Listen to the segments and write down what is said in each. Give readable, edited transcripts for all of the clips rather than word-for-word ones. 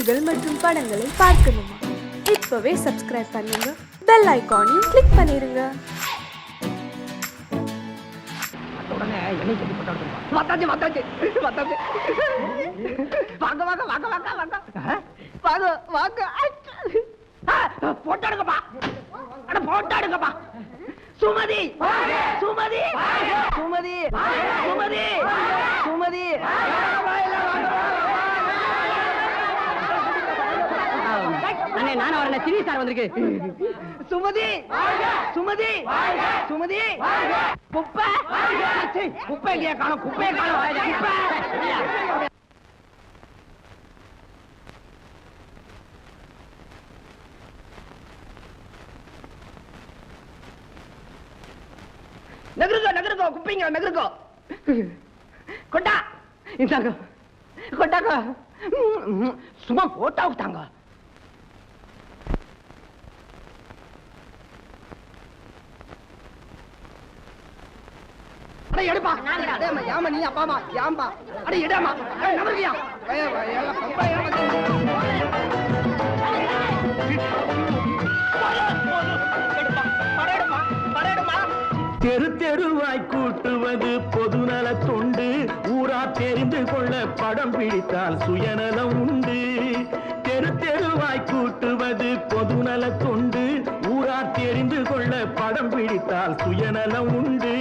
செய்திகள் மற்றும் படங்களை பார்க்கணுமா? இப்பவே சப்ஸ்கிரைப் பண்ணுங்க, பெல் ஐகானையும் கிளிக் பண்ணிருங்க. சுமதி சுமதி சுமதி சுமதி சுமதி அண்ணே நானும் வரல சிவி சார் வந்திருக்கு. சுமதி சுமதி சுமதி குப்பை குப்பை இல்லையா காணும் குப்பையை காணும். நகருக்கோ நகருக்கோ குப்பைங்க நகருக்கோ கொண்டா இந்தாங்க கொண்டாங்க சும்மா போட்டா விட்டாங்க. அட எடுப்பா யாமா நீ அப்பாமா யாம்பா அட எடுமா நகருக்கியா தெரு தெருவாய் கூட்டுவது பொதுநல தொண்டு, ஊரா தெரிந்து கொள்ள படம் பிடித்தால் சுயநலம் உண்டு. தெரு தெருவாய் கூட்டுவது பொதுநல தொண்டு, ஊரா தெரிந்து கொள்ள படம் பிடித்தால் சுயநலம் உண்டு.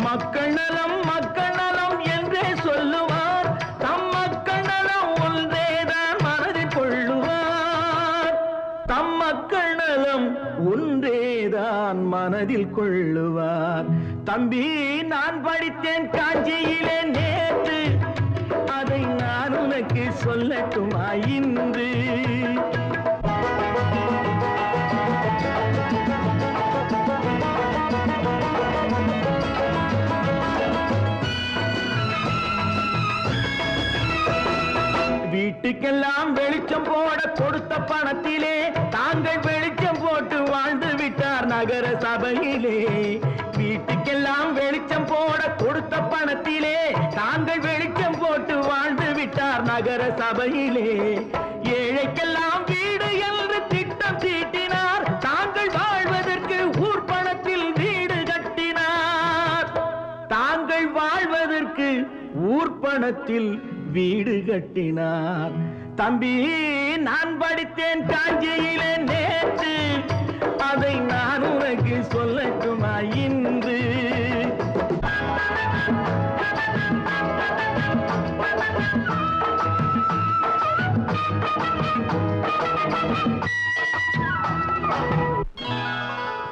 மக்கள் நலம் என்றே சொல்லுவார், தம் மக்கள் நலம் ஒன்றேதான் மனதில் கொள்ளுவார். தம் மக்கள் நலம் ஒன்றேதான் மனதில் கொள்ளுவார். தம்பி நான் படித்தேன் காஞ்சியிலே நேற்று, அதை நான் உனக்கு சொல்லட்டுமா இன்று? வீட்டுக்கெல்லாம் வெளிச்சம் போட கொடுத்த பணத்திலே தாங்கள் வெளிச்சம் போட்டு வாழ்ந்து விட்டார் நகர சபையிலே. வீட்டுக்கெல்லாம் வெளிச்சம் போட கொடுத்த பணத்திலே தாங்கள் வெளிச்சம் போட்டு வாழ்ந்து விட்டார் நகர சபையிலே. ஏழைக்கெல்லாம் வீடு என்று திட்டம் தீட்டினார், தாங்கள் வாழ்வதற்கு ஊர் பணத்தில் வீடு கட்டினார். தாங்கள் வாழ்வதற்கு ஊர் பணத்தில் வீடு கட்டினார். தம்பி நான் படித்தேன் காஞ்சியிலே நேற்று, அதை நான் உனக்கு சொல்லட்டுமா இன்று?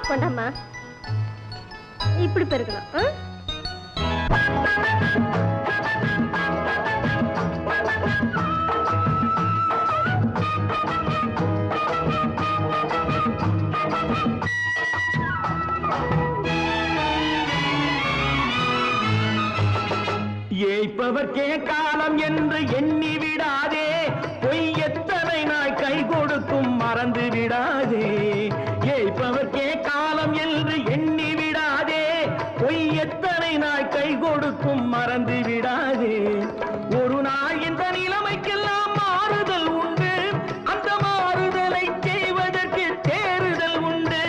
கொண்டாமா இப்படி பெருக்கணும். ஏய்ப்பவர்க்கே காலம் என்று எண்ணி விடாதே, பொய் எத்தனை நாய் கை கொடுக்கும் மறந்து விடாதே. ஏய்ப்பவர்க்கே காலம் என்று எண்ணி விடாதே, பொய் எத்தனை நாய் கை கொடுக்கும் மறந்து விடாதே. ஒரு நாள் இந்த நிலைமைக்கெல்லாம் மாறுதல் உண்டு, அந்த மாறுதலை செய்வதற்கு தேறுதல் உண்டு.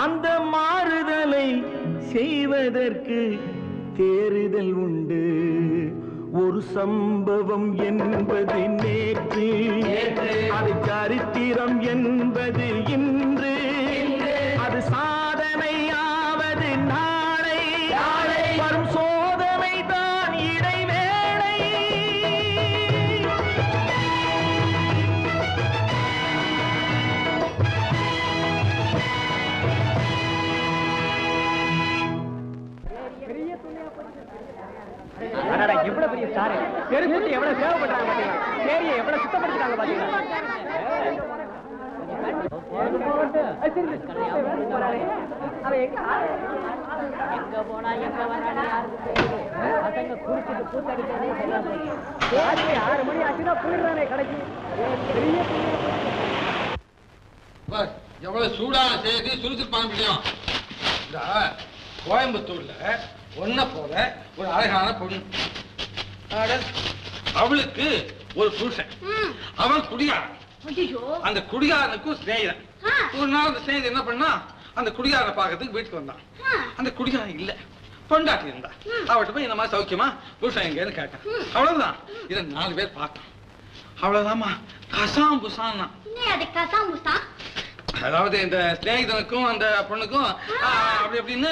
அந்த மாறுதலை செய்வதற்கு தேறுதல் உண்டு. ஒரு சம்பவம் என்பது நேற்று, அது சரித்திரம் என்பது இன்று. அது சாதனையாவது நாளை, வரும் சோதனை தான் இடைவேளை. எவ்வளவு பெரிய ஸ்டார், தெருக்குட்டி எவ்வளவு சேவை பண்றாங்க பாத்தீங்களா, ஏரியை எவ்வளவு சுத்தப்படுத்திட்டாங்க பாத்தீங்களா. எங்க போனா எங்க வராங்க பசங்க குடிச்சிட்டு கூத்தடிக்கிறதே 6 மணி ஆச்சுன்னா போயிடுறானே கடைக்கு. எவ்வளவு சூடான செய்தி சுறுசுறுப்பான முடியும். கோயம்புத்தூர்ல ஒன்ன போல ஒரு அழகான பொண்ணு, அவளுக்கு ஒரு புருஷன், அவன் குடியாரன். அந்த குடியாரனுக்கும் ஸ்நேகிதன். ஒரு நாள் அந்த ஸ்நேகிதன் என்ன பண்ணா, அந்த குடியாரனை பார்க்கறதுக்கு வீட்டுக்கு வந்தான். அந்த குடியாரன் இல்ல, பொண்டாட்டி இருந்தா. அவட்ட போய் இந்த மாதிரி சௌக்கியமா புருஷன் எங்கன்னு கேட்டான். அவ்வளவுதான். இதை 4 பேர் பார்த்தோம். அவ்வளவுதாம்மா. கசாம் புசான்னா. அதாவது இந்த ஸ்நேகிதனுக்கும் அந்த பொண்ணுக்கும் அப்படி அப்படின்னு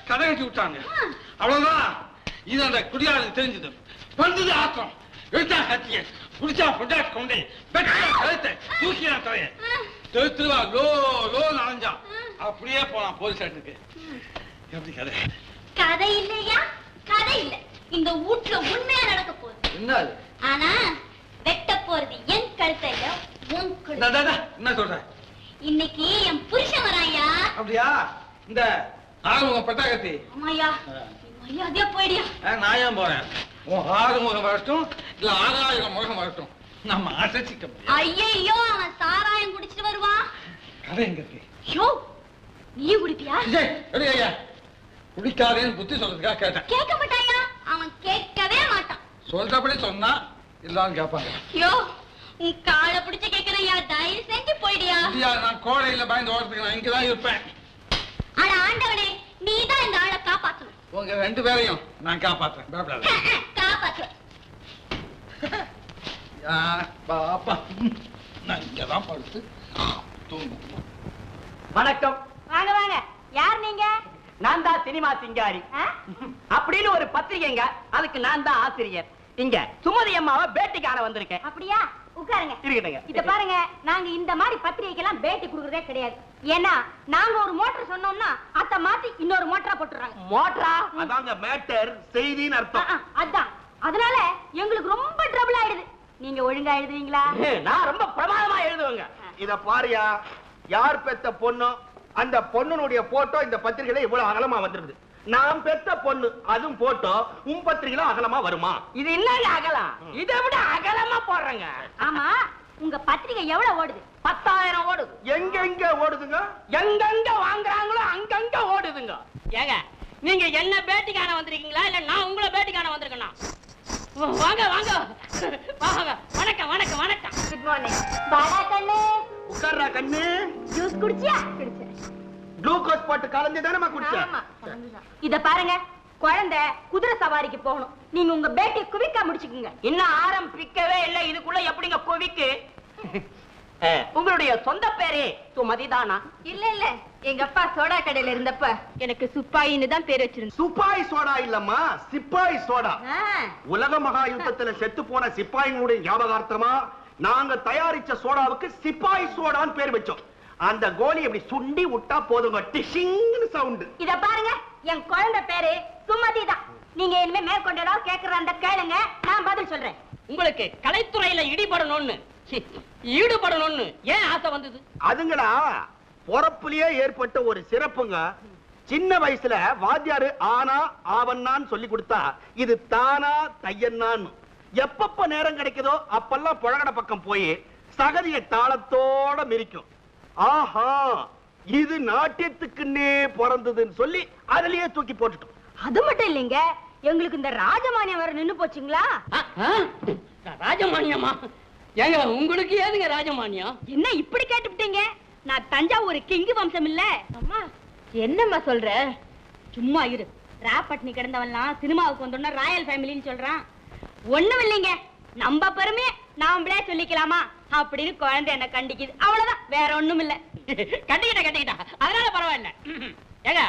கதை கட்டி விட்டாங்க. அவ்வளவுதான். இது அந்த குடியாரனுக்கு தெரிஞ்சது. வந்தது ஆத்திரம். எடுத்தா கத்திய குடிச்சா பொண்டாட்டி கொண்டு கழுத்தை தூக்கினா தலைய தெருவா லோ லோ நனைஞ்சான். அப்படியே போனான் போலீஸ் ஸ்டேஷனுக்கு. எப்படி கதை? கதை இல்லையா? கதை இல்ல. இந்த வீட்டுல உண்மையா நடக்க போகுது. என்ன அது? ஆனா வெட்ட போறது என் கழுத்தை இல்ல, உன் கழுத்தை. என்ன சொல்ற? இன்னைக்கு என் புருஷன் வராயா. அப்படியா? இந்த ஆறுமுகம் பட்டாக்கத்தி. ஆமாயா, மரியாதையா போயிடியா. நான் ஏன் போறேன்? உன் ஆறுமுகம் வரட்டும் இல்ல 6000 முகம் வரட்டும், நம்ம அசைச்சிக்க முடியும். ஐயோ, அவன் சாராயம் குடிச்சிட்டு வருவான். கதை எங்க இருக்கு? ஐயோ, நீயும் குடிப்பியா? ஐயா, குடிக்காதேன்னு புத்தி சொல்றதுக்காக கேட்டேன். கேட்க மாட்டாயா? அவன் கேட்கவே மாட்டான். சொல்றபடி சொன்னா எல்லாரும் கேட்பாங்க. ஐயோ, உன் காலை பிடிச்சு கேட்கிறேயா, தயவு செஞ்சு போயிடியா. நான் கோடையில பயந்து ஓடுறதுக்கு நான் இங்கதான் இருப்பேன். ஆனா ஆண்டவனே, நீதான் இந்த ஆளை காப்பாத்தணும். உங்க 2 பேரையும் நான் காப்பாத்துறேன். காப்பாத்துவேன். பாப்பா, நான் இங்கதான் படுத்து தூங்கும். வணக்கம். வாங்க வாங்க. யார் நீங்க? நான் தான் சினிமா சிங்காரி அப்படின்னு ஒரு பத்திரிகைங்க. அதுக்கு நான் தான் ஆசிரியர். இங்க சுமதி அம்மாவை பேட்டி காண வந்திருக்கேன். அப்படியா? உட்காருங்க. இருக்கட்டுங்க. இத பாருங்க, நாங்க இந்த மாதிரி பத்திரிகைக்கெல்லாம் பேட்டி கொடுக்கறதே கிடையாது. ஏன்னா நாங்க ஒரு மோட்டர் சொன்னோம்னா அத மாத்தி இன்னொரு மோட்டரா போட்டுறாங்க. மோட்டரா? அதாங்க மேட்டர், செய்தின்னு அர்த்தம். அதான். அதனால எங்களுக்கு ரொம்ப ட்ரபிள் ஆயிடுது. நீங்க ஒழுங்கா எழுதுவீங்களா? நான் ரொம்ப பிரமாதமா எழுதுவேங்க. இத பாரியா, யார் பெத்த பொண்ணு அந்த பொண்ணுடைய போட்டோ இந்த பத்திரிகையில இவ்வளவு அகலமா வந்திருக்கு. நான் பெத்த பொண்ணு அதுவும் போட்டோ உன் பத்திரிகையில அகலமா வருமா? இது என்னங்க அகலம்? இதை விட அகலமா போடுறேங்க. ஆமா, உங்க பத்திரிகை எவ்வளவு ஓடுது? 10,000 ஓடுது. எங்க ஓடுதுங்க? எங்கெங்க வாங்குறாங்களோ அங்கங்க ஓடுதுங்க. ஏங்க, நீங்க என்ன பேட்டி காண வந்திருக்கீங்களா இல்ல நான் உங்களை பேட்டி காண வந்திருக்கேனா? வாங்க வாங்க வாங்க. வணக்கம் வணக்கம் வணக்கம். Good morning. பாடா கண்ணு. உட்கார்றா கண்ணு. ஜூஸ் குடிச்சியா? குடிச்சேன். குளுக்கோஸ் போட்டு கலந்து தானே குடிச்சேன். ஆமா. இத பாருங்க, குழந்தை குதிரை சவாரிக்கு போகணும். நீங்க உங்க பேட்டி குவிக்கா முடிச்சுக்குங்க. இன்னும் ஆரம்பிக்கவே இல்ல, இதுக்குள்ள எப்படிங்க குவிக்கு? உங்களுடைய சொந்த பேரே சுமதிதானா? இல்ல இல்ல, எங்க அப்பா சோடா கடையில இருந்தப்ப எனக்கு சுப்பாயின்னு தான் பேர் வச்சிருந்தேன். சுப்பாய் சோடா இல்லம்மா, சிப்பாய் சோடா. உலக மகா யுத்தத்துல செத்து போன சிப்பாயினுடைய ஞாபகார்த்தமா நாங்க தயாரிச்ச சோடாவுக்கு சிப்பாய் சோடான்னு பேர் வச்சோம். அந்த கோலி அப்படி சுண்டி விட்டா போதுங்க, டிஷிங்னு சவுண்ட். இத பாருங்க, என் குழந்தை பேரு சுமதி தான். நீங்க இனிமே மேற்கொண்டு ஏதாவது கேக்குற அந்த கேளுங்க, நான் பதில் சொல்றேன். உங்களுக்கு கலைத்துறையில ஈடுபடணும்னு ஏன் ஆசை வந்தது? அதுங்களா பொறப்புலயே ஏற்பட்ட ஒரு சிறப்புங்க. சின்ன வயசுல வாத்தியாரு ஆனா ஆவன்னான்னு சொல்லி கொடுத்தா இது தானா தையன்னான்னு எப்பப்ப நேரம் கிடைக்குதோ அப்பெல்லாம் புழகட பக்கம் போய் சகதிய தாளத்தோட மிரிக்கும். ஆஹா, இது நாட்டியத்துக்குன்னே பிறந்ததுன்னு சொல்லி அதுலயே தூக்கி போட்டுட்டோம். அது மட்டும் இல்லைங்க, எங்களுக்கு இந்த ராஜமானியம் வர நின்னு போச்சுங்களா? ராஜமானியமா? ஏங்க, உங்களுக்கு ஏதுங்க ராஜமானியம்? என்ன இப்படி கேட்டுவிட்டீங்க? நான் தஞ்சாவூர் கிங்கு வம்சம் இல்ல. அம்மா, என்னம்மா சொல்ற? சும்மா இரு. ராப்பட்னி கிடந்தவன்லாம் சினிமாவுக்கு வந்தோம்னா ராயல் ஃபேமிலின்னு சொல்றான். ஒண்ணும் இல்லைங்க, நம்ம பெருமையை நாமளே சொல்லிக்கலாமா அப்படின்னு குழந்தை என்ன கண்டிக்குது, அவ்வளவுதான், வேற ஒண்ணும் இல்ல. கட்டிக்கிட்டா அதனால பரவாயில்ல. ஏங்க,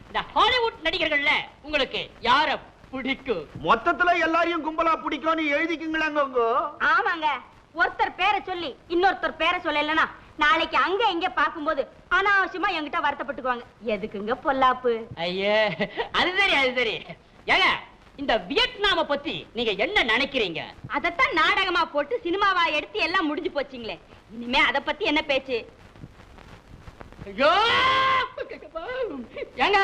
இந்த ஹாலிவுட் நடிகர்கள்ல உங்களுக்கு யார பிடிக்கும்? மொத்தத்துல எல்லாரையும் கும்பலா பிடிக்கும்னு எழுதிக்குங்களாங்க. ஆமாங்க, ஒருத்தர் பேரை சொல்லி இன்னொருத்தர் பேரை சொல்லலன்னா நாளைக்கு அங்க இங்க பாக்கும்போது அனாவசியமா என்கிட்ட வருத்தப்பட்டுக்குவாங்க. எதுக்குங்க பொல்லாப்பு? ஐயே, அது சரி. ஏங்க, இந்த வியட்நாம பத்தி நீங்க என்ன நினைக்கிறீங்க? அதத்தான் நாடகமா போட்டு சினிமாவா எடுத்து எல்லாம் முடிஞ்சு போச்சுங்களே. இனிமே அத பத்தி என்ன பேச்சு? ஐயோ, ஏங்க,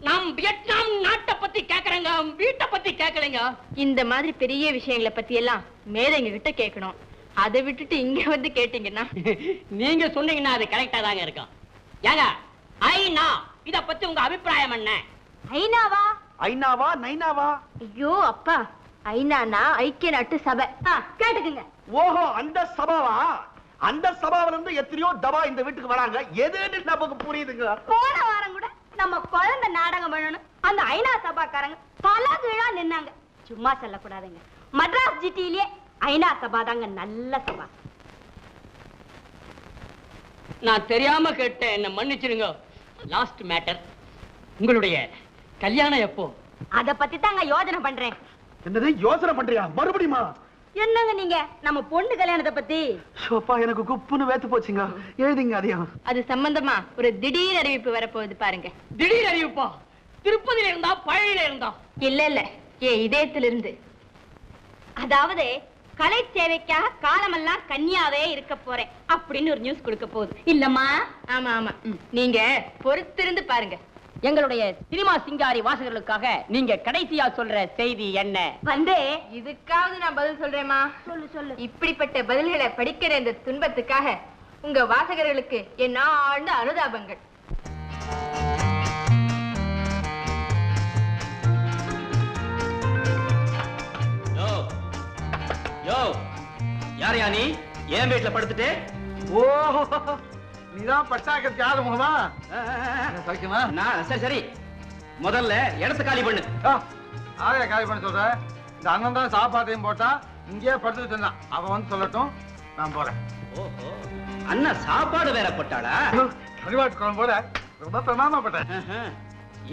நாம் வியட்நாம் நாட்டை பத்தி கேக்குறேங்க, வீட்டை பத்தி கேட்கலைங்க. இந்த மாதிரி பெரிய விஷயங்களை பத்தி எல்லாம் மேலைங்க கிட்ட கேட்கணும். அதை விட்டுட்டு இங்க வந்து கேட்டீங்கன்னா நீங்க சொன்னீங்கன்னா அது கரெக்டா தாங்க இருக்கும். ஏங்க, ஐநா இத பத்தி உங்க அபிப்பிராயம் என்ன? ஐநாவா? ஐநாவா நைனாவா? ஐயோ அப்பா, ஐநானா ஐக்கிய நாட்டு சபை. கேட்டுக்குங்க. ஓஹோ, அந்த சபாவா? அந்த சபாவில இருந்து எத்தனையோ தபா இந்த வீட்டுக்கு வராங்க. எதுன்னு நமக்கு புரியுதுங்க. போன வாரம் கூட நம்ம குழந்தை நாடகம் பண்ணணும் அந்த ஐநா சபாக்காரங்க பல கீழா நின்னாங்க. சும்மா சொல்லக்கூடாதுங்க. மദ്രാസ് ஜிடியிலே ஐநா சபா தாங்க நல்ல சபா. நான் தெரியாம கேட்டேன், என்ன மன்னிச்சிருங்க. லாஸ்ட் மேட்டர், உங்களுடைய கல்யாணம் எப்போ? அத பத்தி தாங்க யோசனை பண்றேன். என்னது யோசனை பண்றியா? மறுபடியுமா? என்னங்க நீங்க நம்ம பொண்ணு கல்யாணத்தை பத்தி? சோப்பா, எனக்கு குப்புன்னு வேத்து போச்சுங்க. எழுதிங்க அதையும். அது சம்பந்தமா ஒரு திடீர் அறிவிப்பு வரப்போகுது பாருங்க. திடீர் அறிவிப்பா? திருப்பதியில இருந்தா பழனியில இருந்தா? இல்ல ஏன் இதயத்திலிருந்து. அதாவது கலை சேவைக்காக காலமெல்லாம் கன்னியாவே இருக்க போறேன் அப்படின்னு ஒரு நியூஸ் கொடுக்க போகுது இல்லம்மா? ஆமா ஆமா, நீங்க பொறுத்திருந்து பாருங்க. எங்களுடைய சினிமா சிங்காரி வாசகர்களுக்காக நீங்க கடைசியா சொல்ற செய்தி என்ன? இதுக்காவது நான் பதில் சொல்றேம்மா. சொல்லு. இப்படிப்பட்ட பதில்களை படிக்கிற இந்த துன்பத்துக்காக உங்க வாசகர்களுக்கு என் ஆழ்ந்த அனுதாபங்கள். யாரையா நீ? ஏன் வீட்டுல படுத்துட்டு? ஓஹோ, நீதான் பட்டாக்கத்து யாரு முகமா? சௌக்கியமா? சரி சரி, முதல்ல இடத்த காலி பண்ணு. ஆரையா காலி பண்ண சொல்ற? இந்த அண்ணன் தான் சாப்பாட்டையும் போட்டா இங்கேயே படுத்துட்டு இருந்தான். அவன் வந்து சொல்லட்டும், நான் போறேன். ஓஹோ, அண்ணா சாப்பாடு வேற போட்டாளா? கறிவாட்டு குழம்பு போல ரொம்ப பிரமாதப்பட்டேன்.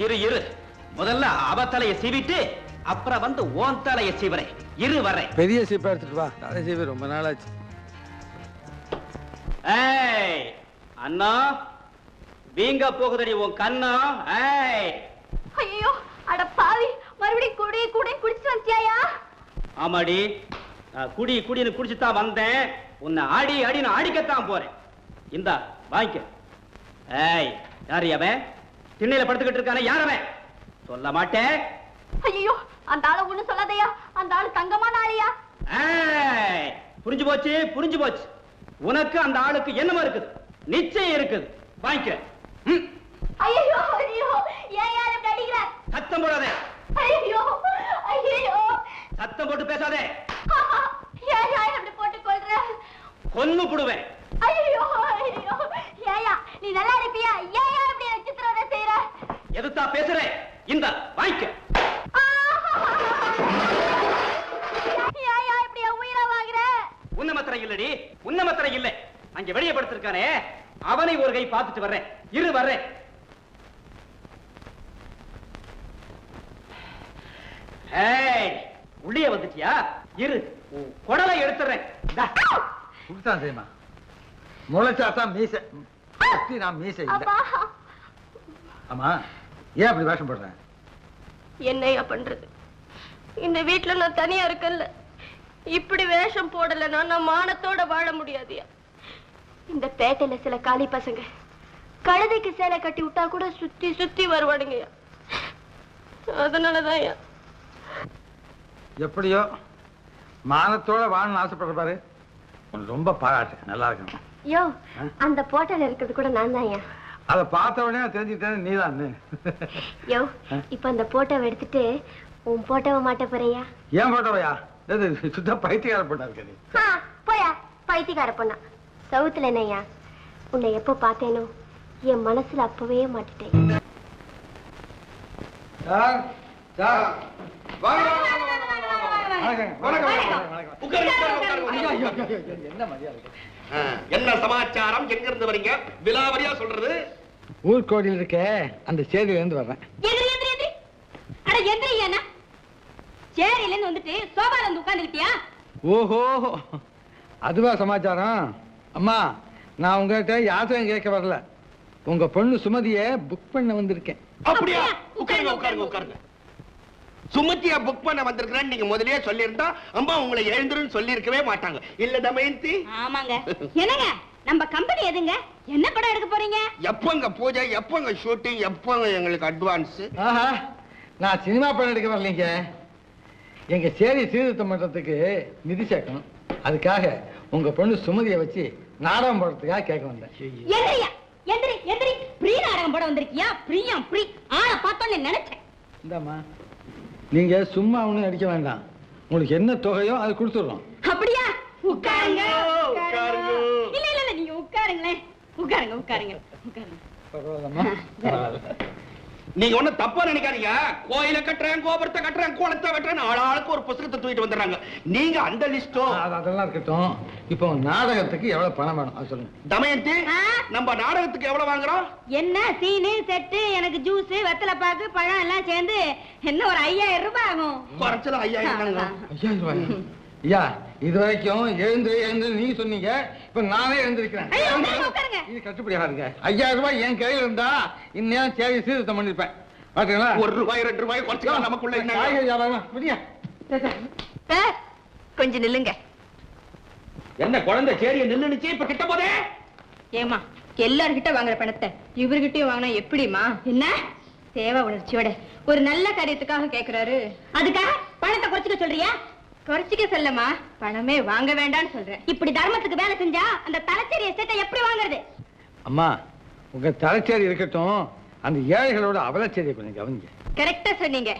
இரு, முதல்ல அவ தலையை சீவிட்டு அப்புறம் வந்து ஓன் தலையை சீவறேன். இரு வரேன். பெரிய சீப்பா எடுத்துட்டு வா. தலை சீவி ரொம்ப நாளாச்சு. ஏய் அண்ணா, வீங்க போகுதடி உன் கண்ணா. ஏய் ஐயோ, அட பாவி, மறுபடியும் கூட குடிச்சு வந்தியாயா? ஆமாடி, குடின்னு குடிச்சுதான் வந்தேன். உன்னை அடின்னு அடிக்கத்தான் போறேன். இந்தா வாங்கிக்க. ஏய், யாரு அவன்? திண்ணையில படுத்துக்கிட்டு இருக்கானே, யார் அவன்? சொல்ல மாட்டேன். ஐயோ, அந்த ஆளு ஒண்ணு சொல்லாதையா. அந்த ஆளு தங்கமான ஆளியா? ஏய், புரிஞ்சு போச்சு. உனக்கு அந்த ஆளுக்கு என்னமா இருக்குது? நிச்சயம் இருக்குது. வாங்கிக்க. ஐயோ, ஏன் யாரு இப்படி அடிக்கிற? சத்தம் போடாதே. ஐயோ, சத்தம் போட்டு பேசாதே. ஏன் இப்படி போட்டு கொல்ற? கொன்னு புடுவேன். ஐயோ, ஏயா நீ நல்லா இருப்பியா? ஏன் இப்படி நட்சத்திரத்தை செய்யற? எதுத்தா பேசுறேன்? இந்த வாங்கிக்க. ஏயா இப்படி உயிரை வாங்குற? உன்னமத்திரம் இல்லடி, உன்னமத்திரம் இல்லை. அங்க வெளியே படுத்திருக்கானே, அவனை ஒரு கை பார்த்துட்டு வர்றேன். இரு வர்றேன். உள்ளே வந்துட்டியா? இரு, குடலை எடுத்துறேன். புதுசா செய்யுமா? முளைச்சாத்தான் மீசை. நான் மீசை இல்லை. ஆமா, ஏன் அப்படி வேஷம் போடுறேன்? என்னையா பண்றது? இந்த வீட்டுல நான் தனியா இருக்கல. இப்படி வேஷம் போடலன்னா நான் மானத்தோட வாழ முடியாதியா. இந்த பேட்டையில சில காலி பசங்க கழுதைக்கு சேலை கட்டி விட்டா கூட சுத்தி வருவானுங்கய்யா. அதனாலதான் எப்படியோ மானத்தோட வாழணும்னு ஆசைப்படுற பாரு. ரொம்ப பாராட்டு, நல்லா இருக்கணும். யோ, அந்த போட்டோல இருக்கிறது கூட நான் தான். அதை பார்த்த உடனே தெரிஞ்சுக்கிட்டேன் நீதான். யோ, இப்ப அந்த போட்டோவை எடுத்துட்டு உன் போட்டோவை மாட்ட போறியா? ஏன் போட்டோவையா? சுத்த பைத்தியக்கார போட்டா இருக்க. போயா பைத்தியக்கார பொண்ணா. சவுத்துல என்னையா, உன்னை எப்ப பார்த்தேனோ என் மனசுல அப்பவே மாட்டிட்டேன். என்ன சமாச்சாரம்? எங்கிருந்து வரீங்க? விலாவரியா சொல்றது. ஊர்கோடியில் இருக்க அந்த சேரியில இருந்து வர்றேன். சேரியில இருந்து வந்துட்டு சோபால வந்து உட்கார்ந்துக்கிட்டியா? ஓஹோ, அதுவா சமாச்சாரம்? அம்மா, நான் உங்ககிட்ட யாத்திரம் கேட்க வரல. உங்க பொண்ணு சுமதிய புக் பண்ண வந்திருக்கேன். அப்படியா? உட்காருங்க. சுமதியா புக் பண்ண வந்திருக்கிறேன்னு நீங்க முதல்லயே சொல்லியிருந்தா அம்மா உங்களை எழுந்துருன்னு சொல்லி இருக்கவே மாட்டாங்க. இல்ல தமயந்தி? ஆமாங்க. என்னங்க, நம்ம கம்பெனி எதுங்க? என்ன படம் எடுக்க போறீங்க? எப்பங்க பூஜை, எப்பங்க ஷூட்டிங், எப்பங்க எங்களுக்கு அட்வான்ஸ்? ஆஹா, நான் சினிமா படம் எடுக்க வரலீங்க. எங்க சேரி சீர்திருத்தம் பண்றதுக்கு நிதி சேர்க்கணும். அதுக்காக உங்க பொண்ணு சுமதியை வச்சு நாடகம் போடுறதுக்காக கேட்க வந்தேன். எந்திரி, பிரிய நாடகம் போட வந்திருக்கியா? பிரியம் ஆளை பார்த்தோன்னு நினைச்சேன். இந்தாம்மா, நீங்க சும்மா ஒண்ணும் நடிக்க வேண்டாம். உங்களுக்கு என்ன தொகையோ அதை கொடுத்துடுறோம். அப்படியா? உட்காருங்க. உட்காருங்க. இல்ல இல்ல இல்ல, நீங்க உட்காருங்களேன். உட்காருங்க உட்காருங்க உட்காருங்க. பரவாயில்லம்மா, பரவாயில்ல. நீங்க ஒண்ணும் தப்பா நினைக்காதீங்க. கோயில கட்டுறேன், கோபுரத்தை கட்டுறேன், கோலத்தை வெட்டுறேன், ஆளாளுக்கு ஒரு புத்தகத்தை தூக்கிட்டு வந்துடுறாங்க. நீங்க அந்த லிஸ்டோ? அதெல்லாம் இருக்கட்டும். இப்போ நாடகத்துக்கு எவ்வளவு பணம் வேணும் அது சொல்லுங்க. தமயந்தி, நம்ம நாடகத்துக்கு எவ்வளவு வாங்குறோம்? என்ன சீனு செட்டு, எனக்கு ஜூஸ், வெத்தலை பாக்கு, பழம் எல்லாம் சேர்ந்து என்ன ஒரு 5000 ரூபாய் ஆகும். குறைச்சல 5000. 5000 ரூபாய்? ஐயா, இது வரைக்கும் எழுந்து நீங்க சொன்னீங்க. இப்ப நானே எழுந்திருக்கிறேன். உட்காருங்க. இது கட்டுப்படி ஆகுங்க. 5000 ரூபாய் என் கையில இருந்தா இன்னும் சரி சீர்திருத்தம் பண்ணிருப்பேன். பாத்தீங்களா? 1 ரூபாய் 2 ரூபாய் குறைச்சிக்கலாம். நமக்குள்ள என்ன? காய்கறி வியாபாரம் புரியா? சார், கொஞ்சம் நில்லுங்க. என்ன குழந்தை சேரிய நின்னுச்சு இப்ப கிட்ட போதே? ஏமா, எல்லார்கிட்ட வாங்குற பணத்தை இவர்கிட்டயும் வாங்கினா எப்படிமா? என்ன சேவை உணர்ச்சியோட ஒரு நல்ல காரியத்துக்காக கேக்குறாரு, அதுக்காக பணத்தை குறைச்சிக்க சொல்றியா? குறைச்சிக்க சொல்லமா, பணமே வாங்க வேண்டாம்னு சொல்றேன். இப்படி தர்மத்துக்கு வேலை செஞ்சா அந்த தலைச்சேரி எஸ்டேட்டை எப்படி வாங்குறது? அம்மா, உங்க தலைச்சேரி இருக்கட்டும், அந்த ஏழைகளோட அவலச்சேரியை கொஞ்சம் கவனிங்க. கரெக்டா சொன்னீங்க.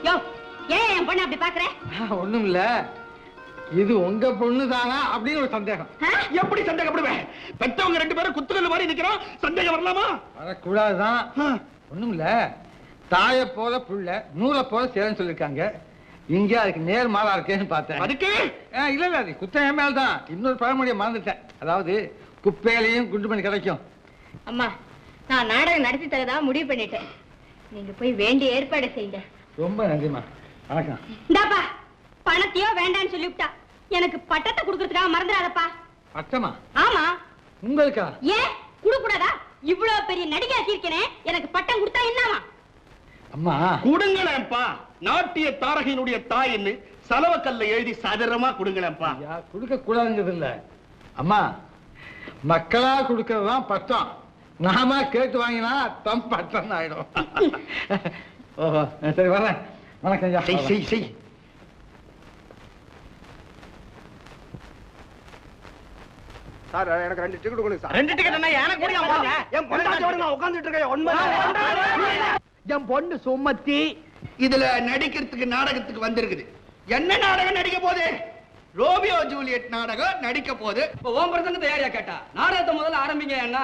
யோ, ஏன் என் பொண்ணு அப்படி பாக்குற? ஒண்ணும் இல்ல, இது உங்க பொண்ணு தானா அப்படின்னு ஒரு சந்தேகம். எப்படி சந்தேகப்படுவேன்? பெத்தவங்க 2 பேரும் குத்துக்கல் மாதிரி நிக்கிறோம், சந்தேகம் வரலாமா? வரக்கூடாதுதான். ஒண்ணும் இல்ல, தாய போல புள்ள நூலை போல சேரன்னு சொல்லிருக்காங்க. இங்க அதுக்கு நேர் மாறா இருக்கேன்னு பார்த்தேன். அதுக்கு இல்ல இல்ல, அது குத்தம் மேல தான். இன்னொரு பழமொழியை மறந்துட்டேன். அதாவது குப்பையிலையும் குண்டு பண்ணி கிடைக்கும். அம்மா, நான் நாடகம் நடத்தி தரதா முடிவு பண்ணிட்டேன். நீங்க போய் வேண்டிய ஏற்பாடு செய்யுங்க. ரொம்ப நன்றிமா. வணக்கம். இந்தாப்பா, பணத்தையோ வேண்டான்னு சொல்லிவிட்டா. எனக்கு பட்டத்தை கொடுக்கறதுக்காக மறந்துடாதப்பா. பட்டமா? ஆமா. உங்களுக்கா? ஏன் கொடுக்க கூடாதா? இவ்வளவு பெரிய நடிகை ஆக்கியிருக்கேனே, எனக்கு பட்டம் கொடுத்தா என்னவா? அம்மா கொடுங்களேன்ப்பா. நாட்டிய தாரகையினுடைய தாயின்னு சலவக்கல்ல எழுதி சதுரமா கொடுங்களேன்ப்பா. கொடுக்க கூடாதுங்கிறது இல்ல அம்மா, மக்களா கொடுக்கறதுதான் பட்டம். நாம கேட்டு வாங்கினா தம் பட்டம் ஆயிடும். ஓஹோ, சரி வரேன். வணக்கம் ஐயா. செய் செய் செய். சார் எனக்கு 2 டிக்கெட் கொடுங்க சார். 2 டிக்கெட் என்ன? எனக்கு கூட வாங்க. என் பொண்டாட்டியோட நான் உட்கார்ந்துட்டு இருக்கேன். உண்மை. என் பொண்ணு சுமத்தி இதுல நடிக்கிறதுக்கு நாடகத்துக்கு வந்திருக்குது. என்ன நாடகம் நடிக்க போகுது? ரோமியோ ஜூலியட் நாடகம் நடிக்க போகுது. இப்ப ஓம் பிரசங்கத்தை யாரையா கேட்டா? நாடகத்தை முதல்ல ஆரம்பிங்க. என்ன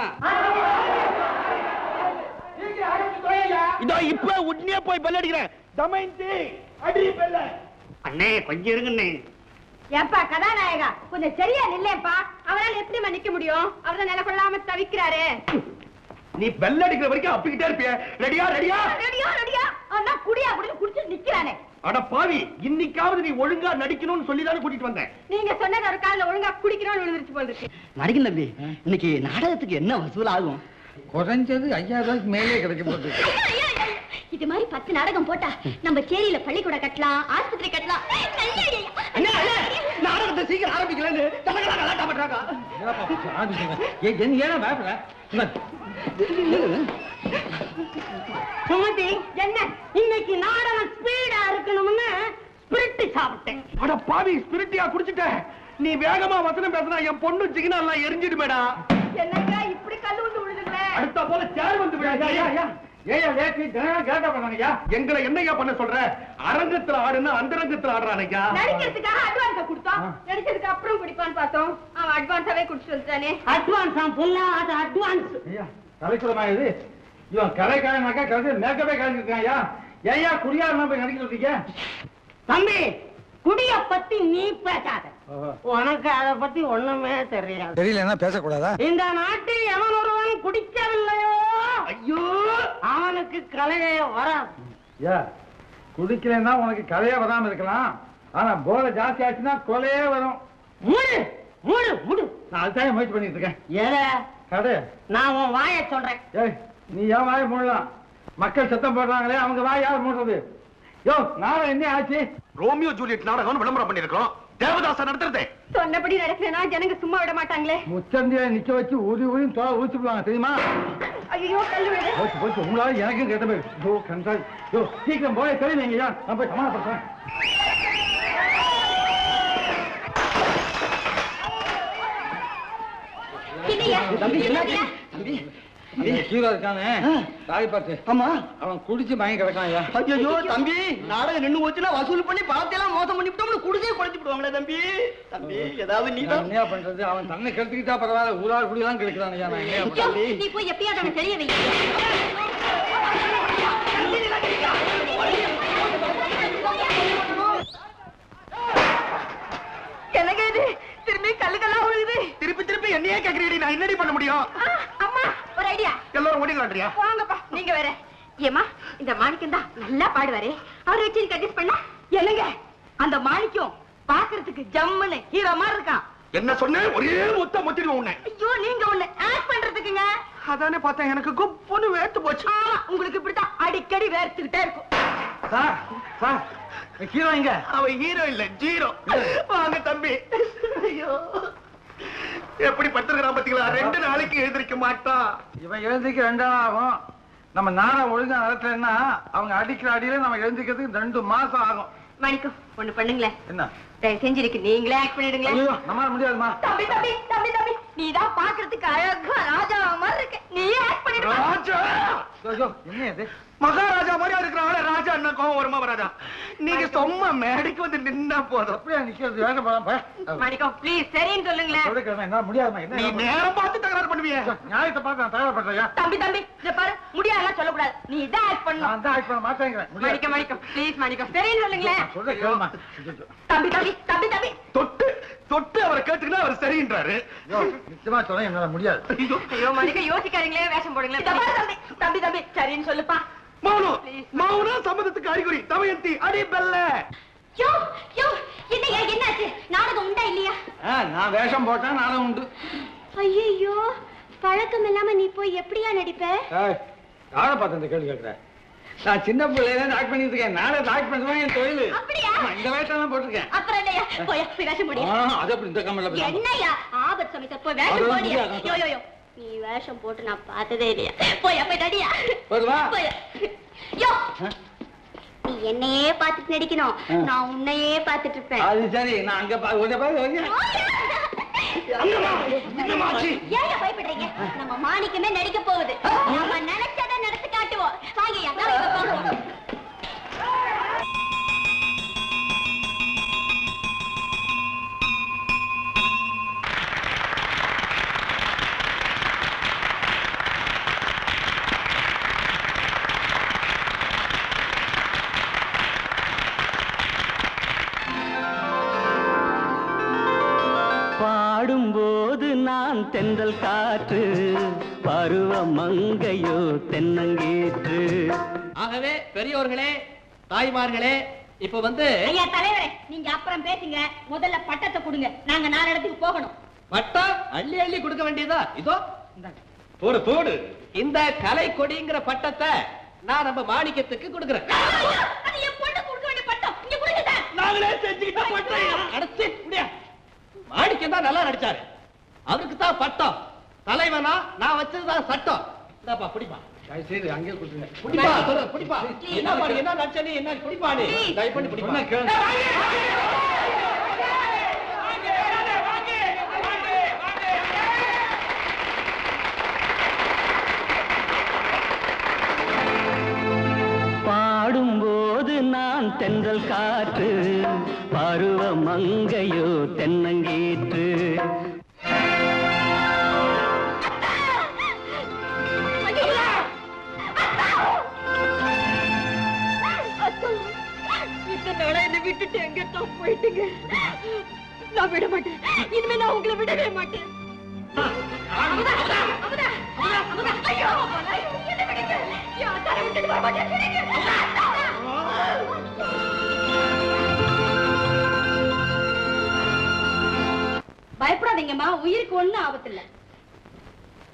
இதோ இப்ப உடனே போய் பெல் அடிக்கிறேன். தமயந்தி, அடி பெல்ல. அண்ணே கொஞ்சம் இருங்கண்ணே. ஏப்பா கதாநாயகா, கொஞ்சம் சரியா நில்லேப்பா. அவரால் எப்படி நிக்க முடியும்? அவரை நில கொள்ளாம தவிக்கிறாரு. நீ பெல் அடிக்கிற வரைக்கும் அப்பிக்கிட்டே இருப்பிய. ரெடியா ரெடியா ரெடியா ரெடியா? அண்ணா குடியா அப்படின்னு குடிச்சிட்டு நிக்கிறானே. அட பாவி, இன்னைக்காவது நீ ஒழுங்கா நடிக்கணும்னு சொல்லிதானே கூட்டிட்டு வந்தேன். நீங்க சொன்னது ஒரு காலில் ஒழுங்கா குடிக்கணும்னு விழுந்துருச்சு போல இருக்கு. நடிகன் தம்பி, இன்னைக்கு நாடகத்துக்கு என்ன வசூல் ஆகும்? குறைஞ்சது 5000 ரூபாய்க்கு மேலே கிடைக்கும் போது. இது மாதிரி 10 நாடகம் போட்டா நம்ம சேரியில பள்ளிக்கூட கட்டலாம், ஆஸ்பத்திரி கட்டலாம். நாடகத்தை சீக்கிரம் ஆரம்பிக்கலன்னு தனங்களா கலாட்டா பண்றாங்க. ஏன்னா பயப்பட சுமதி, என்ன இன்னைக்கு நாடகம் ஸ்பீடா இருக்கணும்னு ஸ்பிரிட் சாப்பிட்டேன். அட பாவி, ஸ்பிரிட்டியா குடிச்சிட்ட. நீ வேகமா வசனம் பேசினா என் பொண்ணு சிக்னா எல்லாம் எரிஞ்சிடுமேடா. என்னங்க இப்படி கல்லு வந்து விழுதுங்களே? அடுத்த போல சேர் வந்து விடாதா? ஏயா லேட்டி தினம் கேட்டா பண்ணாங்கயா? எங்களை என்னையா பண்ண சொல்ற? அரங்கத்துல ஆடுனா அந்தரங்கத்துல ஆடுறானையா? நடிக்கிறதுக்காக அட்வான்ஸ் கொடுத்தோம், நடிச்சதுக்கு அப்புறம் குடிப்பான்னு பார்த்தோம். அவன் அட்வான்ஸாவே குடிச்சு வந்துட்டானே. அட்வான்ஸ் புல்லா, அது அட்வான்ஸ். ஐயா கலைக்குறமா இது? இவன் கலைக்காரனாக்கா கலைச்சு மேக்கப்பே கலைஞ்சிருக்காயா? ஏயா குடியாரமா போய் நடிக்க சொல்றீங்க? தம்பி, குடிய பத்தி நீ பேசாத. உனக்கு அத பத்தி ஒண்ணுமே தெரியாது. தெரியலன்னா பேசக்கூடாதா? இந்த நாட்டில் எவன் ஒருவன் குடிக்கவில்லையோ, ஐயோ, அவனுக்கு கலையே வராது. ஐயா, குடிக்கலன்னா உனக்கு கலையே வராம இருக்கலாம். ஆனா போதை ஜாஸ்தி ஆச்சுன்னா கொலையே வரும். மூடு மூடு மூடு. நான் அதுதான் முயற்சி பண்ணிட்டு இருக்கேன். ஏற கடை நான் உன் வாயை சொல்றேன். ஏய், நீ ஏன் வாயை மூடலாம்? மக்கள் சத்தம் போடுறாங்களே, அவங்க வாய் யார் மூடுறது? யோ, நாளை என்ன ஆச்சு? ரோமியோ ஜூலியட் நாடகம் விளம்பரம் பண்ணிருக்கோம். தேவதாசன் நடத்துறதே. சொன்னபடி நடக்கலனா ஜனங்க சும்மா விட மாட்டாங்களே. முச்சந்திய நிக்க வச்சு ஊதி ஊதி தோலை ஊச்சிடுவாங்க தெரியுமா? ஐயோ கல்லு விடு. போச்சு போச்சு, உங்களால எனக்கும் கேட்ட போய். யோ கண்டாய், யோ சீக்கிரம் போய் தெரியுங்க, நான் போய் சமாளப்படுறேன். என்ன இருங்கய்யா. தம்பி என்ன இருங்கய்யா. தம்பி அந்த ஹீரோ இருக்கானே ராய் பார்த்து ஆமா அவன் குடிச்சு மயங்கி கிடக்கான் ஐயா. ஐயோ தம்பி நாடகம் நின்னு போச்சுன்னா வசூல் பண்ணி பணத்தையெல்லாம் மோசம் பண்ணி விட்டோம்னு குடிசே குறைச்சு விடுவாங்களே தம்பி. தம்பி ஏதாவது நீ நான் என்ன பண்றது? அவன் தன்னை கெடுத்துக்கிட்டா பரவாயில்ல, ஊரார் குடியெல்லாம் கெடுக்கிறான் ஐயா. நான் என்ன ஐயோ, பண்றது? நீ போய் எப்பயாவது அவனை தெரிய வை. எனக்கு இது திரும்பி கல்லுக்கெல்லாம் விழுகுது. திருப்பி திருப்பி என்னையே கேக்குறீடி, நான் என்னடி பண்ண முடியும்? அம்மா ஒரு ஐடியா. எல்லாரும் ஓடிடலான்றியா? வாங்கப்பா நீங்க வேற. ஏமா இந்த மாணிக்கம் தான் நல்லா பாடுவாரு. அவரை வச்சு அட்ஜஸ்ட் பண்ணா என்னங்க அந்த மாணிக்கம் பாக்குறதுக்கு ஜம்முன்னு ஹீரோ மாதிரி இருக்கான். என்ன சொன்ன? ஒரே முத்த முத்திடுவோம் உன்னை. ஐயோ நீங்க ஒண்ணு ஆக்ட் பண்றதுக்குங்க. அதானே பார்த்தேன், எனக்கு குப்புன்னு வேர்த்து போச்சு. ஆமா உங்களுக்கு இப்படித்தான் அடிக்கடி வேர்த்துக்கிட்டே இருக்கும். சார் சார் ஹீரோ எங்க? அவ ஹீரோ இல்ல ஜீரோ. வாங்க தம்பி. ஐயோ எப்படி படுத்துக்கிறான் பாத்தீங்களா? 2 நாளைக்கு எழுந்திருக்க மாட்டான். இவன் எழுந்திரிக்க 2 நாள் ஆகும். நம்ம நாடகம் ஒழுங்கா நடத்தலைன்னா அவங்க அடிக்கிற அடியில நம்ம எழுந்திக்கிறதுக்கு 2 மாசம் ஆகும். மாணிக்கம் ஒண்ணு பண்ணுங்களேன். என்ன? தயவு செஞ்சிருக்கு நீங்களே ஆக்ட் பண்ணிடுங்களேன். ஐயோ நம்மளால முடியாதுமா. தம்பி தம்பி தம்பி தம்பி நீதான் பாக்குறதுக்கு அழகா ராஜா மாதிரி இருக்கு. நீயே ஆக்ட் பண்ணிடுவா. ராஜா ஐயோ என்ன இது? மகாராஜா மாதிரியா இருக்கிறாங்களே ராஜா. என்ன கோவம் வருமா வராதா? நீங்க சும்மா மேடைக்கு வந்து நின்னா போதும். அப்படியே நிக்கிறது வேக போலாம். மாணிக்கம் ப்ளீஸ் சரின்னு சொல்லுங்களேன். என்ன முடியாதுமா? நீ என்ன நேரம் பார்த்து தகராறு பண்ணுவிய. நியாயத்தை பார்த்து நான் தயார் பண்றேன். தம்பி தம்பி இத பாரு முடியாதுலாம் சொல்லக்கூடாது. நீ இதான் ஆக்ட் பண்ணணும். நான் தான் ஆக்ட் பண்ண மாட்டேங்கிறேன். மாணிக்கம் மாணிக்கம் ப்ளீஸ் மாணிக்கம் சரின்னு சொல்லுங்களேன். சொல்ற கேளுமா. தம்பி தம்பி தம்பி தம்பி தொட்டு தொட்டு அவரை கேட்டுக்கினா அவர் சரின்றாரு. நிச்சயமா சொல்றேன், என்னால முடியாது. ஐயோ மாணிக்கம் யோசிக்காதீங்களே, வேஷம் போடுங்களேன். இத பாரு தம்பி தம்பி தம்பி சரின்னு சொல்லுப்பா. மௌனம் மௌனம் சம்மதத்துக்கு அறிகுறி. தமயந்தி அடி பெல்ல. யோ யோ என்னையா என்னாச்சு? நாடகம் உண்டா இல்லையா? நான் வேஷம் போட்டேன், நானும் உண்டு. ஐயோ பழக்கம் இல்லாம நீ போய் எப்படியா நடிப்ப? யாரை பார்த்து இந்த கேள்வி கேட்கிறேன்? நான் சின்ன பிள்ளையில ஆக்ட் பண்ணிட்டு இருக்கேன். நானும் ஆக்ட் பண்ணுவேன், என் தொழில். அப்படியா? இந்த வேஷம் தான் போட்டிருக்கேன். அப்புறம் இல்லையா போய் வேஷம் போடியா. அது அப்படி இந்த கம்மல என்னையா ஆபத் சமயத்தை போய் வேஷம் அதெல்லாம் போடியா. முடியாது. யோ யோ யோ நீ வேஷம் போட்டு நான் பார்த்ததே இல்லையா. போய் நடியா. வருவா? போய் யோ நீ என்னையே பார்த்துட்டு நடிக்கணும், நான் உன்னையே பார்த்துட்டு இருப்பேன். அது சரி, நான் அங்க ஏன் பயப்படுறீங்க? நம்ம மாணிக்கமே நடிக்க போகுது. நம்ம நினைச்சதை நடத்தி காட்டுவோம். வாங்கய்யா போவோம். பாடும்போது நான் தென்றல் காற்று, பருவ மங்கையோ தென்னங்கீற்று. ஆகவே பெரியோர்களே தாய்மார்களே இப்ப வந்து ஐயா தலைவரே நீங்க அப்புறம் பேசுங்க. முதல்ல பட்டத்தை கொடுங்க, நாங்க 4 இடத்துக்கு போகணும். பட்டம் அள்ளி அள்ளி கொடுக்க வேண்டியதா? இதோ போடு போடு. இந்த கலை கொடிங்கிற பட்டத்தை நான் நம்ம மாணிக்கத்துக்கு கொடுக்கிறேன். அது என் பொண்ணு கொடுக்க வேண்டிய பட்டம். இங்க கொடுங்க சார். நாங்களே செஞ்சுக்கிட்ட பட்டம். அடைச்சு முடியா. மாணிக்கம் தான் நல்லா நடிச்சாரு, அவருக்கு தான் பட்டம். தலைவனா நான் வச்சதுதான் சட்டம். இந்தாப்பா குடிப்பா. சரி அங்கே கொடுத்துருங்க. குடிப்பா சொல்லு, குடிப்பா. என்ன பாரு என்ன நடிச்ச நீ, என்ன குடிப்பா நீ. தயவு பண்ணி குடிப்பா. பாடும்போது நான் தென்றல் காற்று, பருவ மங்கையோ தென்னங்கீற்று. என்ன விட்டுட்டு எங்க போயிட்டீங்க? நான் விட மாட்டேன். இனிமே நான் உங்களை விடவே மாட்டேன். ஐயோ என்ன விடுங்க. யாரை விட்டுட்டு வர மாட்டேன். பயப்படாதீங்கம்மா, உயிருக்கு ஒண்ணும் ஆபத்து இல்ல.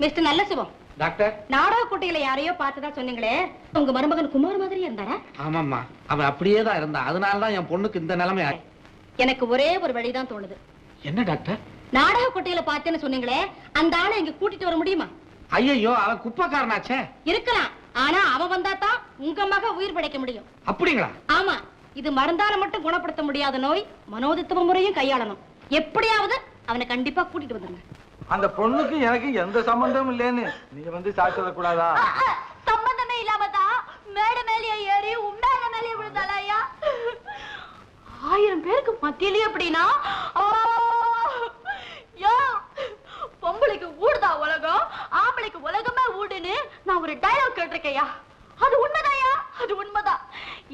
மிஸ்டர் நல்ல சிவம் டாக்டர். நாடக குட்டையில யாரையோ பார்த்ததா சொன்னீங்களே, உங்க மருமகன் குமார் மாதிரியே இருந்தாரா? ஆமாம்மா, அவன் அப்படியே தான் இருந்தான். அதனாலதான் என் பொண்ணுக்கு இந்த நிலைமை. எனக்கு ஒரே ஒரு வழிதான் தோணுது. என்ன டாக்டர்? நாடக குட்டையில பார்த்தேன்னு சொன்னீங்களே, அந்த ஆளை இங்க கூட்டிட்டு வர முடியுமா? ஐயோ அவன் குப்பக்காரனாச்சே. இருக்கலாம், ஆனா அவன் வந்தா தான் உங்க மக உயிர் பிழைக்க முடியும். அப்படிங்களா? ஆமா, இது மருந்தால மட்டும் குணப்படுத்த முடியாத நோய். மனோதித்துவ முறையும் கையாளணும். எப்படியாவது அவனை கண்டிப்பா கூட்டிட்டு வந்துருங்க. அந்த பொண்ணுக்கு எனக்கு எந்த சம்பந்தமும் இல்லைன்னு நீ வந்து சாட்சி சொல்லக்கூடாதா? சம்பந்தமே இல்லாம தான் மேடை மேலேயே ஏறி உண்மையான மேலேயே விழுந்தாளா ஐயா? 1000 பேருக்கு மத்தியிலே அப்படின்னா பொம்பளைக்கு ஊடுதா உலகம், ஆம்பளைக்கு உலகமே ஊடுன்னு நான் ஒரு டயலாக் கேட்டிருக்கையா. அது உண்மைதாயா, அது உண்மைதான்.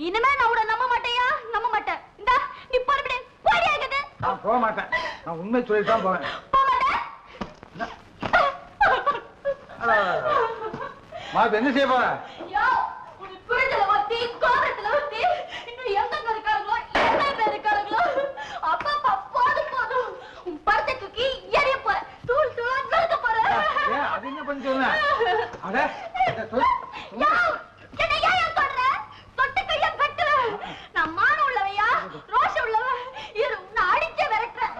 இனிமே நான் உட நம்ப மாட்டேயா, நம்ப மாட்டேன். இந்த நீ போறபடி போடி ஆகுது. நான் போக மாட்டேன், நான் உண்மை சொல்லிட்டு தான் போவேன். போக மாட்டேன். என்ன செய்ய போற? குளிச்சல ஊத்தி கோபத்துல ஊத்தி இன்னும் எங்க இருக்காங்களோ என்ன பேர் இருக்காங்களோ அப்பா போதும் போதும் உன் படத்தை தூக்கி எரிய போற, தூள் தூளா கலக்க போற. அது என்ன பண்ணி சொல்ல? தொட்டு கைய கட்டுற. நான் மான உள்ளவையா, ரோஷம் உள்ளவ, இரு உன்னை அடிச்ச விரட்டுறேன்.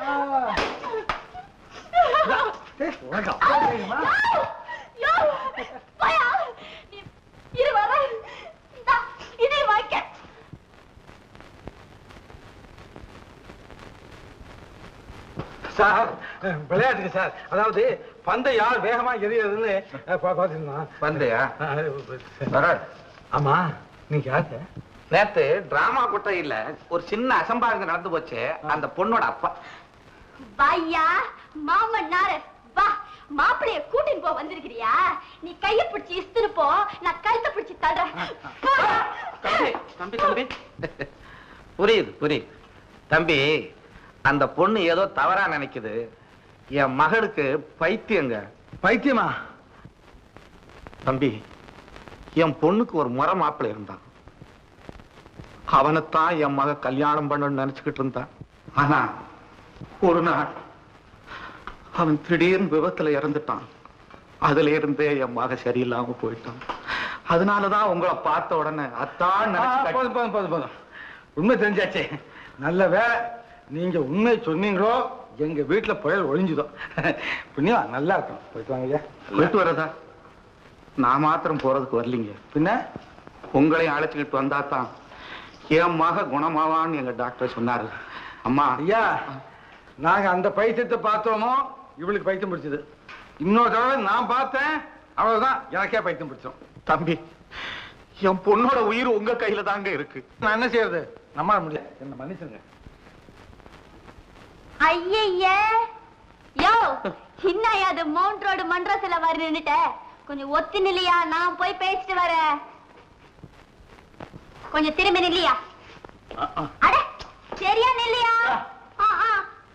சார், விளையாட்டுக்கு சார், அதாவது பந்தை யார் வேகமா எறியதுன்னு பாத்துருந்தான். பந்தையா? ஆமா, நீங்க யாரு? நேத்து டிராமா கொட்டையில ஒரு சின்ன அசம்பாவிதம் நடந்து போச்சு. அந்த பொண்ணோட அப்பா. வாயா மாமன் நாரு, வா மாப்பிளைய கூட்டின்னு போ வந்திருக்கிறியா? நீ கைய பிடிச்சி இஸ்திரு போ, நான் கழுத்தை பிடிச்சி தள்ளுறேன். தம்பி தம்பி தம்பி புரியுது புரியுது தம்பி. அந்த பொண்ணு ஏதோ தவறா நினைக்குது. என் மகளுக்கு பைத்தியங்க. பைத்தியமா? தம்பி, என் பொண்ணுக்கு ஒரு முறை மாப்பிள்ளை இருந்தான். அவனைத்தான் என் மக கல்யாணம் பண்ணணும்னு நினைச்சுக்கிட்டு இருந்தான். ஆனா ஒரு நாள் அவன் திடீர்னு விபத்துல இறந்துட்டான். அதுல இருந்தே என் மக சரியில்லாம போயிட்டான். அதனாலதான் உங்களை பார்த்த உடனே அத்தான் போதும் போதும் போதும் போதும், உண்மை தெரிஞ்சாச்சே. நல்ல வேலை நீங்க உண்மை சொன்னீங்களோ, எங்க வீட்டுல புயல் ஒழிஞ்சுதோ. புண்ணியா, நல்லா இருக்கும். போயிட்டு வாங்க ஐயா. போயிட்டு வரதா? நான் மாத்திரம் போறதுக்கு வரலீங்க. பின்ன உங்களையும் அழைச்சுக்கிட்டு வந்தா தான் என் மக குணமாவான்னு எங்க டாக்டர் சொன்னாரு. அம்மா ஐயா, நாங்க அந்த பைத்தியத்தை பார்த்தோமோ இவளுக்கு பைத்தியம் பிடிச்சது. இன்னொரு தடவை நான் பார்த்தேன், அவ்வளவுதான் எனக்கே பைத்தியம் பிடிச்சோம். தம்பி, என் பொண்ணோட உயிர் உங்க கையில தாங்க இருக்கு. நான் என்ன செய்யறது? நம்மால முடியாது, என்ன மன்னிச்சுங்க. ஐயே யோ, இன்னையா அது மவுண்ட் ரோடு மன்றத்துல வர நின்னுட்ட? கொஞ்சம் ஒத்தி நில்லையா, நான் போய் பேசிட்டு வரேன். கொஞ்சம் திரும்பி நில்லையா? அட சரியா நில்லையா?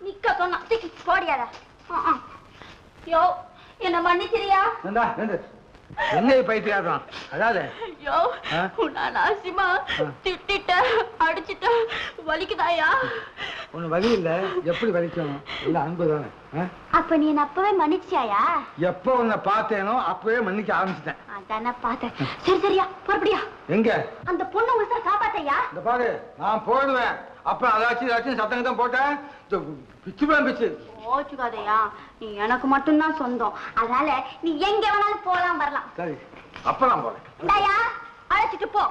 நிக்க சொன்னா போடியாத. யோ, என்ன மன்னிச்சிரியா? என்ன பைத்தியம்? அதாவது யோ, நான் நாசிமா திட்டிட்ட அடிச்சிட்ட, வலிக்குதாயா? ஒண்ணு வலி இல்ல. எப்படி வலிக்கணும்? இல்ல அன்பு தானே. அப்ப நீ என்ன அப்பவே மன்னிச்சியாயா? எப்ப உன்னை பார்த்தேனோ அப்பவே மன்னிக்க ஆரம்பிச்சிட்டேன். அதான பார்த்தேன். சரி சரியா, புறப்படியா? எங்க? அந்த பொண்ணு உசர காப்பாத்தையா? இந்த பாரு, நான் போயிடுவேன். அப்ப அதாச்சும் சத்தங்க தான் போட்டேன். பிச்சு பிச்சு ஓச்சுக்காதையா, நீ எனக்கு மட்டும்தான் சொந்தம். அதனால நீ எங்க வேணாலும் போலாம் வரலாம். சரி, அப்ப நான் போறேன். அழைச்சிட்டு போ.